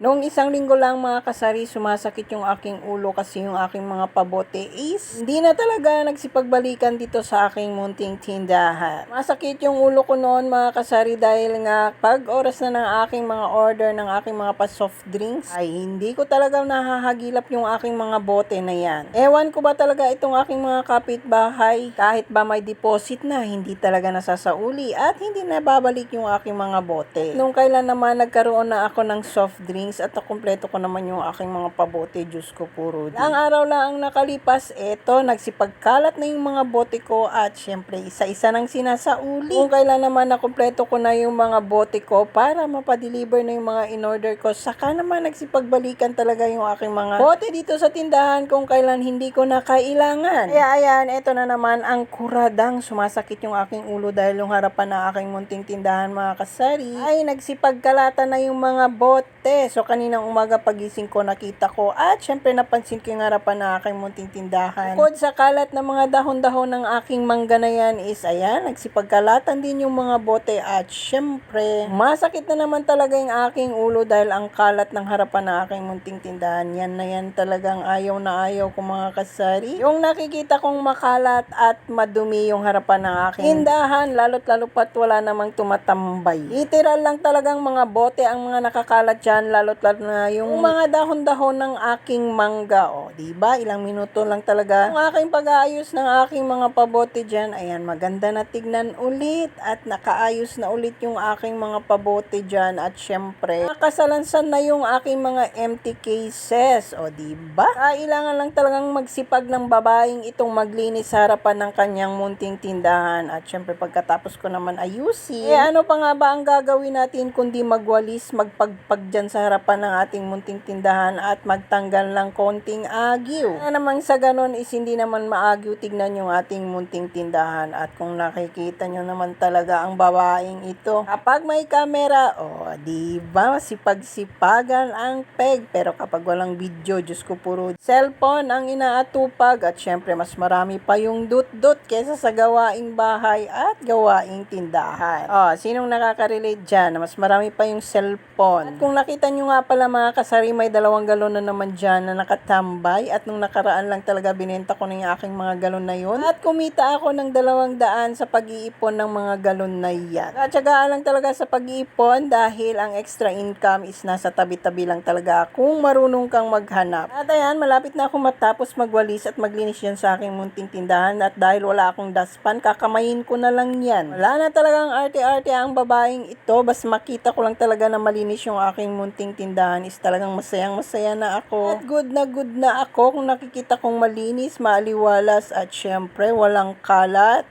Noong isang linggo lang mga kasari, sumasakit yung aking ulo kasi yung aking mga pabote is hindi na talaga nagsipagbalikan dito sa aking munting tindahan. Masakit yung ulo ko noon mga kasari dahil nga pag oras na ng aking mga order ng aking mga pa-soft drinks ay hindi ko talaga nahahagilap yung aking mga bote na yan. Ewan ko ba talaga itong aking mga kapitbahay, kahit ba may deposit na, hindi talaga nasasauli at hindi na babalik yung aking mga bote. Nung kailan naman nagkaroon na ako ng soft drinks at nakumpleto ko naman yung aking mga pabote, Diyos ko puro di. Ang araw lang ang nakalipas, eto, nagsipagkalat na yung mga bote ko at syempre isa-isa nang sinasauli. Kung kailan naman nakumpleto ko na yung mga bote ko para mapadeliver na yung mga in-order ko, saka naman nagsipagbalikan talaga yung aking mga bote dito sa tindahan kung kailan hindi ko na kailangan. Kaya ayan, eto na naman ang kuradang sumasakit yung aking ulo dahil yung harapan ng aking munting tindahan mga kasari ay nagsipagkalatan na yung mga bote. So kaninang umaga pagising ko nakita ko at syempre napansin ko yung harapan ng aking munting tindahan. Bukod sa kalat ng mga dahon-dahon ng aking mangga na yan is ayan, nagsipagkalatan din yung mga bote at syempre masakit na naman talaga yung aking ulo dahil ang kalat ng harapan ng aking munting tindahan. Yan na yan talagang ayaw na ayaw ko mga kasari. Yung nakikita kong makalat at madumi yung harapan ng aking tindahan, lalo't lalo pat wala namang tumatambay. Literal lang talagang mga bote ang mga nakakalat dyan, lalo't lalo na yung mga dahon-dahon ng aking mangga. O, diba? Ilang minuto lang talaga yung aking pag-aayos ng aking mga pabote dyan. Ayan, maganda na tignan ulit at nakaayos na ulit yung aking mga pabote dyan. At syempre, nakasalansan na yung aking mga empty cases. O, diba? Kailangan lang talagang magsipag ng babaeng itong maglinis sa harapan ng kanyang munting tindahan. At syempre, pagkatapos ko naman ayusin, ano pa nga ba ang gagawin natin kundi magwalis, magpagpag dyan sa harapan ng ating munting tindahan at magtanggal ng konting agyo. Kaya namang sa ganon is hindi naman maagyo tignan yung ating munting tindahan at kung nakikita nyo naman talaga ang babaeng ito. Kapag may camera, diba, sipag-sipagan ang peg. Pero kapag walang video, Diyos ko puro cellphone ang inaatupag at syempre mas marami pa yung dut-dut kesa sa gawaing bahay at gawaing tindahan. Sinong nakaka-relate dyan na mas marami pa yung cellphone? At kung nakita nyo nga pala mga kasari, may 2 galon na naman dyan na nakatambay at nung nakaraan lang talaga binenta ko na yung aking mga galon na yun at kumita ako ng 200 sa pag-iipon ng mga galon na yan. At syagaan lang talaga sa pag-iipon dahil ang extra income is nasa tabi-tabi lang talaga kung marunong kang maghanap. At ayan, malapit na ako matapos magwalis at maglinis yan sa aking munting tindahan at dahil wala akong dustpan, kakamayin ko na lang yan. Wala na talagang arte-arte ang babaeng ito, bas makita ko lang talaga na malinis yung aking munting tindahan is talagang masayang-masaya na ako. At good na ako kung nakikita kong malinis, maaliwalas at syempre walang kalat.